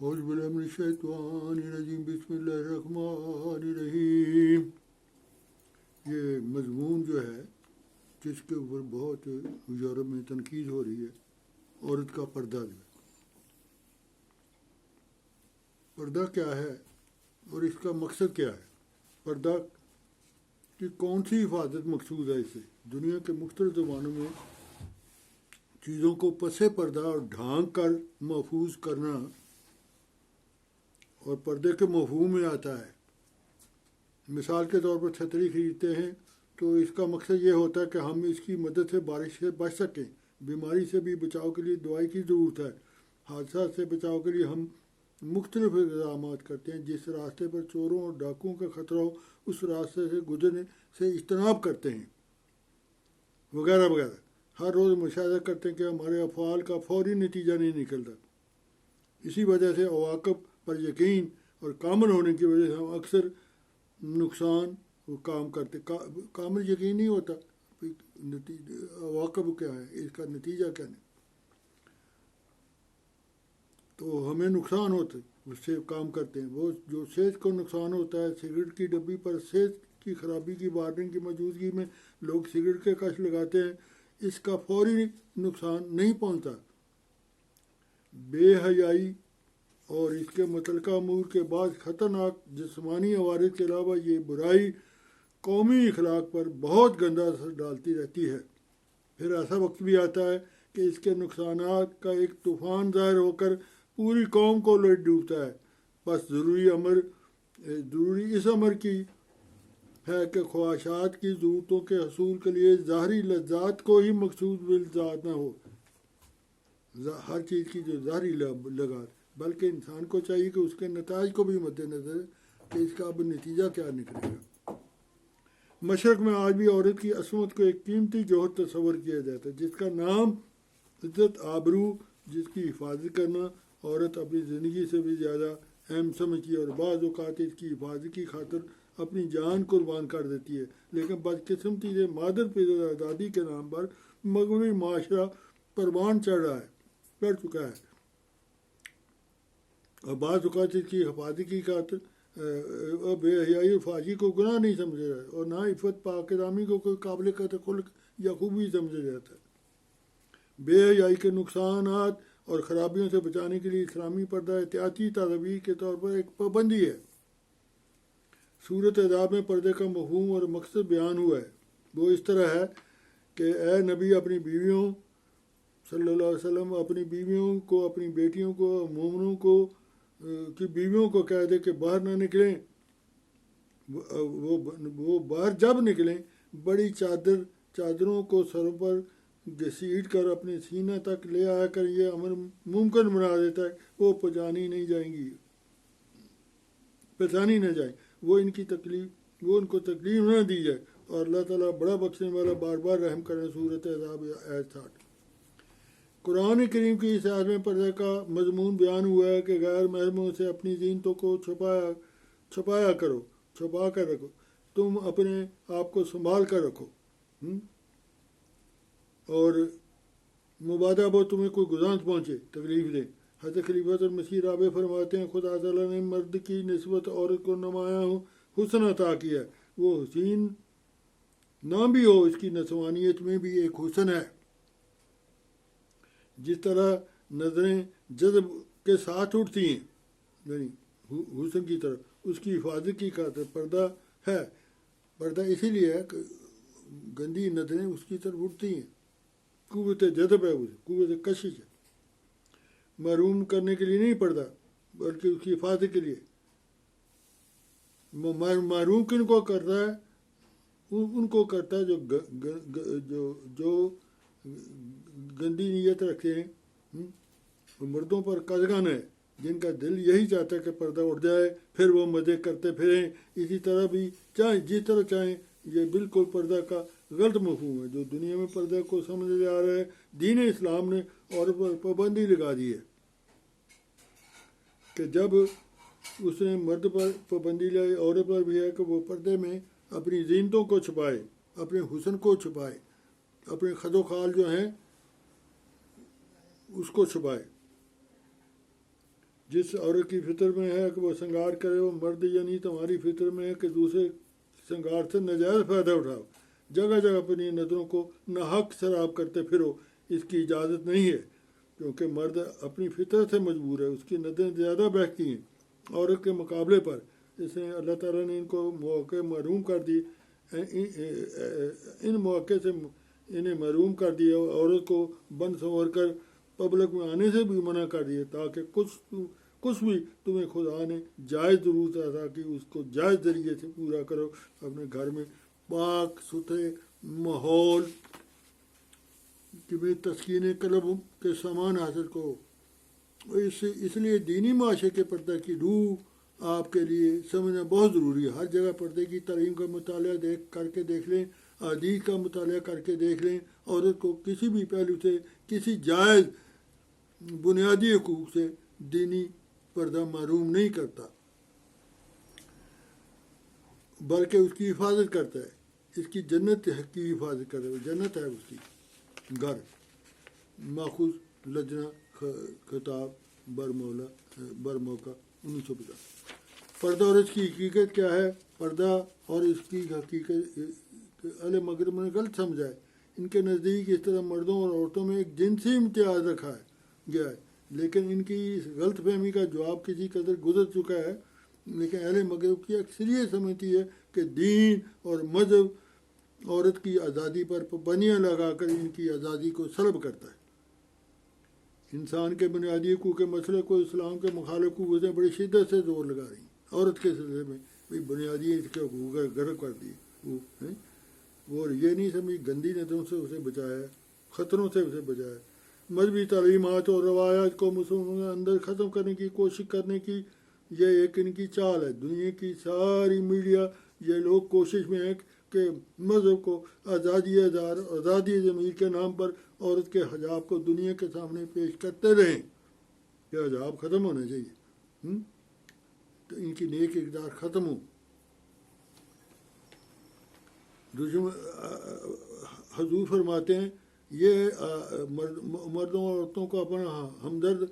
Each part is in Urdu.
اعوذ باللہ من الشیطان الرجیم بسم اللہ الرحمن الرحیم. یہ مضمون جو ہے جس کے اوپر بہت یورپ میں تنقید ہو رہی ہے، عورت کا پردہ جو ہے. پردہ کیا ہے اور اس کا مقصد کیا ہے؟ پردہ کی کون سی حفاظت مقصود ہے؟ اس سے دنیا کے مختلف زبانوں میں چیزوں کو پس پردہ اور ڈھانک کر محفوظ کرنا اور پردے کے مفہوم میں آتا ہے. مثال کے طور پر چھتری خریدتے ہیں تو اس کا مقصد یہ ہوتا ہے کہ ہم اس کی مدد سے بارش سے بچ سکیں. بیماری سے بھی بچاؤ کے لیے دوائی کی ضرورت ہے. حادثات سے بچاؤ کے لیے ہم مختلف اقدامات کرتے ہیں. جس راستے پر چوروں اور ڈاکوؤں کا خطرہ ہو اس راستے سے گزرنے سے اجتناب کرتے ہیں، وغیرہ وغیرہ. ہر روز مشاہدہ کرتے ہیں کہ ہمارے افعال کا فوری نتیجہ نہیں نکلتا. اسی وجہ سے عواقب پر یقین اور کامل ہونے کی وجہ سے ہم اکثر نقصان کام کرتے. کامل یقین نہیں ہوتا عواقب کیا ہے، اس کا نتیجہ کیا نہیں، تو ہمیں نقصان ہوتا ہے، اس سے کام کرتے ہیں. وہ جو صحت کو نقصان ہوتا ہے، سگریٹ کی ڈبی پر صحت کی خرابی کی وارننگ کی موجودگی میں لوگ سگریٹ کے کش لگاتے ہیں، اس کا فوری نقصان نہیں پہنچتا. بے حیائی اور اس کے متعلقہ امور کے بعد خطرناک جسمانی عوارض کے علاوہ یہ برائی قومی اخلاق پر بہت گندا اثر ڈالتی رہتی ہے. پھر ایسا وقت بھی آتا ہے کہ اس کے نقصانات کا ایک طوفان ظاہر ہو کر پوری قوم کو لٹ ڈوبتا ہے. بس ضروری اس امر کی ہے کہ خواہشات کی ضرورتوں کے حصول کے لیے ظاہری لذات کو ہی مقصود بالذات نہ ہو، ہر چیز کی جو ظاہری لذات، بلکہ انسان کو چاہیے کہ اس کے نتائج کو بھی مد نظر کہ اس کا اب نتیجہ کیا نکلے گا. مشرق میں آج بھی عورت کی عصمت کو ایک قیمتی جوہر تصور کیا جاتا ہے جس کا نام عزت آبرو، جس کی حفاظت کرنا عورت اپنی زندگی سے بھی زیادہ اہم سمجھتی ہے اور بعض اوقات اس کی حفاظت کی خاطر اپنی جان قربان کر دیتی ہے. لیکن بدقسمتی سے مادر پدر آزادی کے نام پر مغربی معاشرہ پروان چڑھ چکا ہے اور بعض اوقات اس کی حفاظت کی خاطر بے حیائی اور فحاشی کو گناہ نہیں سمجھا جاتا اور نہ عفت پاک دامی کو کوئی قابل قدر خلق یا خوبی سمجھا جاتا ہے. بے حیائی کے نقصانات اور خرابیوں سے بچانے کے لیے اسلامی پردہ احتیاطی تدابیر کے طور پر ایک پابندی ہے. سورۃ احزاب میں پردے کا مفہوم اور مقصد بیان ہوا ہے. وہ اس طرح ہے کہ اے نبی اپنی بیویوں صلی اللہ علیہ وسلم اپنی بیویوں کو، اپنی بیٹیوں کو، مومنوں کو کی بیویوں کو کہہ دے کہ باہر نہ نکلیں. وہ باہر جب نکلیں بڑی چادروں کو سر پر گھسیٹ کر اپنے سینہ تک لے آیا کر یہ امر ممکن بنا دیتا ہے وہ پہچانی نہ جائیں، وہ ان کو تکلیف نہ دی جائے، اور اللہ تعالیٰ بڑا بخشنے والا بار بار رحم کریں. سورۃ احزاب آیت 60. قرآن کریم کی اس آیت میں پردے کا مضمون بیان ہوا ہے کہ غیر محرموں سے اپنی زینتوں کو چھپا کر رکھو، تم اپنے آپ کو سنبھال کر رکھو، اور مبادہ وہ تمہیں کوئی گزانت پہنچے، تکلیف دے. حضرت خلیفۃ المسیح رابع فرماتے ہیں خدا تعالیٰ نے مرد کی نسبت عورت کو نمایاں حسن عطا کیا ہے. وہ حسین نہ بھی ہو، اس کی نسوانیت میں بھی ایک حسن ہے. جس طرح نظریں جذب کے ساتھ اٹھتی ہیں، یعنی حسن کی طرف، اس کی حفاظت کی خاطر پردہ ہے. پردہ اسی لیے ہے کہ گندی نظریں اس کی طرف اٹھتی ہیں، قوت جذب ہے، اسے قوت کشش ہے. محروم کرنے کے لیے نہیں پردہ، بلکہ اس کی حفاظت کے لیے. محروم کن کو کرتا ہے؟ ان کو کرتا ہے جو گندی نیت رکھتے ہیں، مردوں پر قدغن ہے، جن کا دل یہی چاہتا ہے کہ پردہ اٹھ جائے پھر وہ مزے کرتے پھریں. اسی طرح بھی جس طرح چاہیں، یہ بالکل پردہ کا غلط مفہوم ہے جو دنیا میں پردہ کو سمجھا جا رہا ہے. دین اسلام نے عورت پر پابندی لگا دی ہے کہ جب اس نے مرد پر پابندی لائی، عورت پر بھی ہے کہ وہ پردے میں اپنی زینتوں کو چھپائے، اپنے حسن کو چھپائے، اپنے خد و خال جو ہیں اس کو چھپائے. جس عورت کی فطر میں ہے کہ وہ سنگار کرے وہ مرد، یعنی تمہاری فطر میں ہے کہ دوسرے سنگار سے ناجائز فائدہ اٹھاؤ، جگہ جگہ اپنی نظروں کو ناحق سراب کرتے پھرو، اس کی اجازت نہیں ہے، کیونکہ مرد اپنی فطرت سے مجبور ہے، اس کی نظریں زیادہ بہتی ہیں عورت کے مقابلے پر، اس نے اللہ تعالیٰ نے ان کو مواقع محروم کر دی، ان مواقع سے انہیں محروم کر دیا، عورت کو بن سنور کر پبلک میں آنے سے بھی منع کر دیا، تاکہ کچھ بھی تمہیں خدا نے جائز ضرورت ادا کی اس کو جائز ذریعے سے پورا کرو، اپنے گھر میں پاک ستھرے ماحول میں تسکین قلب کے سامان حاصل کرو۔ اس لیے دینی معاشرے کے پردہ کی روح آپ کے لیے سمجھنا بہت ضروری ہے۔ ہر جگہ پردے کی تعلیم کا مطالعہ کر کے دیکھ لیں، احادیث کا مطالعہ کر کے دیکھ لیں، عورت کو کسی بھی پہلو سے کسی جائز بنیادی حقوق سے دینی پردہ محروم نہیں کرتا، بلکہ اس کی حفاظت کرتا ہے، اس کی جنت کی حفاظت کرتا ہے، جنت ہے اس کی گھر۔ ماخوذ لجنہ خطاب برموقع 1950۔ پردہ اور اس کی حقیقت کیا ہے؟ پردہ اور اس کی حقیقت اہل مغرب نے غلط سمجھا ہے۔ ان کے نزدیک اس طرح مردوں اور عورتوں میں ایک جنسی امتیاز رکھا گیا ہے، لیکن ان کی اس غلط فہمی کا جواب کسی قدر گزر چکا ہے۔ لیکن اہل مغرب کی اکثریت سمجھتی ہے کہ دین اور مذہب عورت کی آزادی پر پابندیاں لگا کر ان کی آزادی کو سلب کرتا ہے۔ انسان کے بنیادی حقوق کے مسئلے کو اسلام کے مخالف قوتیں بڑی شدت سے زور لگا رہی ہیں۔ عورت کے سلسلے میں بنیادی اس کے حقوق غرق کر دیے، وہ یہ نہیں سمجھی گندی نظروں سے اسے بچایا ہے، خطروں سے اسے بچایا ہے۔ مذہبی تعلیمات اور روایات کو مسلمانوں کے اندر ختم کرنے کی کوشش کرنے کی یہ ایک ان کی چال ہے۔ دنیا کی ساری میڈیا یہ لوگ کوشش میں ہیں کہ مذہب کو آزادی ضمیر کے نام پر عورت کے حجاب کو دنیا کے سامنے پیش کرتے رہیں کہ حجاب ختم ہونا چاہیے، تو ان کی نیک اقدار ختم ہو۔ حضور فرماتے ہیں یہ مردوں اور عورتوں کو اپنا ہمدرد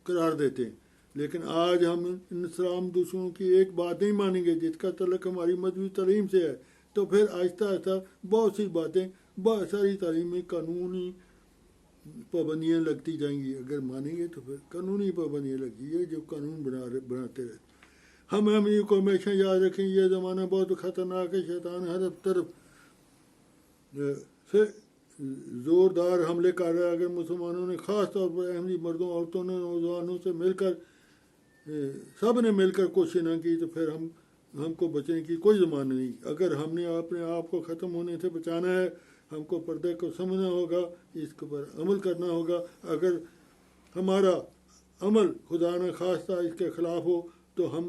قرار دیتے ہیں، لیکن آج ہم ان اسلام دشمنوں کی ایک بات نہیں مانیں گے جس کا تعلق ہماری مذہبی تعلیم سے ہے، تو پھر آہستہ آہستہ بہت سی باتیں بہت ساری تعلیم میں قانونی پابندیاں لگتی جائیں گی۔ اگر مانیں گے تو پھر قانونی پابندیاں لگتی ہے جو قانون بناتے رہتے۔ ہم یہ کو ہمیشہ یاد رکھیں، یہ زمانہ بہت خطرناک ہے، شیطان ہر طرف سے زوردار حملے کر رہا ہے۔ اگر مسلمانوں نے خاص طور پر احمدی مردوں عورتوں نے نوجوانوں سے مل کر سب نے مل کر کوشش نہ کی تو پھر ہم کو بچنے کی کوئی ضمانت نہیں۔ اگر ہم نے اپنے آپ کو ختم ہونے سے بچانا ہے، ہم کو پردے کو سمجھنا ہوگا، اس پر عمل کرنا ہوگا۔ اگر ہمارا عمل خدا نہ خواستہ اس کے خلاف ہو تو ہم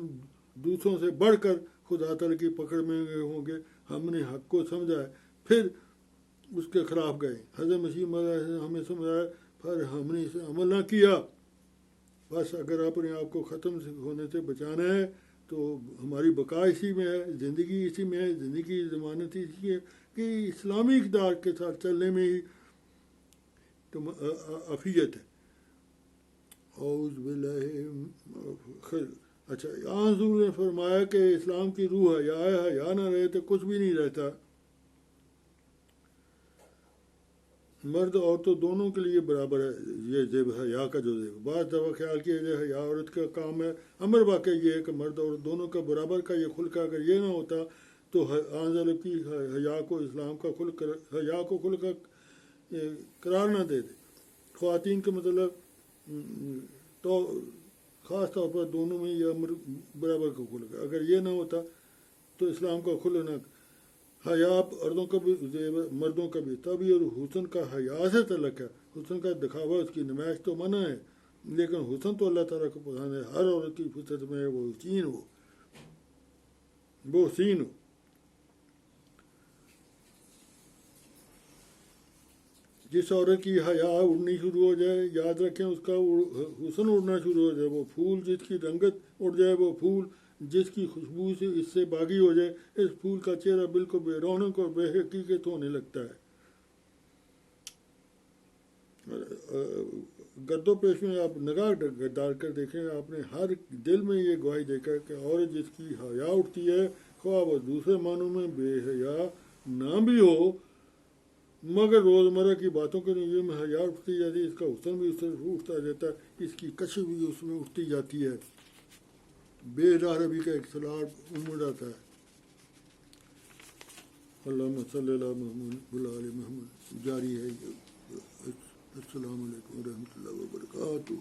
دوسروں سے بڑھ کر خدا تعالی کی پکڑ میں ہوں گے۔ ہم نے حق کو سمجھا ہے پھر اس کے خلاف گئے، حضرت مسیح نے ہمیں سمجھایا پھر ہم نے اسے عمل نہ کیا۔ بس اگر اپنے آپ کو ختم ہونے سے بچانا ہے تو ہماری بقا اسی میں ہے، زندگی اسی میں ہے، زندگی کی ضمانت اسی ہے کہ اسلامی اقدار کے ساتھ چلنے میں ہی عافیت ہے۔ اعوذ باللہ۔ اچھا، حضور نے فرمایا کہ اسلام کی روح حیا نہ رہے تو کچھ بھی نہیں رہتا۔ مرد عورتوں دونوں کے لیے برابر ہے یہ زیب حیا کا جو زیب۔ بعض دفعہ خیال کیا جائے حیا عورت کا کام ہے، امر واقع یہ ہے کہ مرد اور دونوں کا برابر کا یہ خلق ہے۔ اگر یہ نہ ہوتا تو آنظر کی حیا کو اسلام کا خلق حیا کو خلق قرار نہ دیتے۔ خواتین کا مطلب تو خاص طور پر دونوں میں یہ امر برابر کا خلق ہے۔ اگر یہ نہ ہوتا تو اسلام کا خلق نہ حیا عورتوں کا بھی مردوں کا بھی، تب یہ حسن کا حیا سے تعلق ہے۔ حسن کا دکھاوا اس کی نمائش تو منع ہے، لیکن حسن تو اللہ تعالیٰ کو پسند ہے۔ ہر عورت کی فطرت میں وہ حسین ہو۔ جس عورت کی حیا اڑنی شروع ہو جائے، یاد رکھیں اس کا حسن اڑنا شروع ہو جائے۔ وہ پھول جس کی رنگت اڑ جائے، وہ پھول جس کی خوشبو سے اس سے باغی ہو جائے، اس پھول کا چہرہ بالکل بے رونق اور بے حقیقت ہونے لگتا ہے۔ گرد و پیش میں آپ نگاہ ڈال کر دیکھیں، آپ نے ہر دل میں یہ گواہی دیکھا کہ عورت جس کی حیا اٹھتی ہے، خواہ وہ دوسرے معنوں میں بے حیا نہ بھی ہو، مگر روزمرہ کی باتوں کے نتیجے میں حیا اٹھتی جاتی ہے، اس کا حسن بھی اس سے اٹھتا جاتا ہے، اس کی کشش بھی اس میں اٹھتی جاتی ہے، بے رہبی کا ایک سلاٹ امڑ آتا ہے۔ اللہم صلی اللہ محمد وعلی محمد جاری ہے۔ السلام علیکم ورحمۃ اللہ وبرکاتہ۔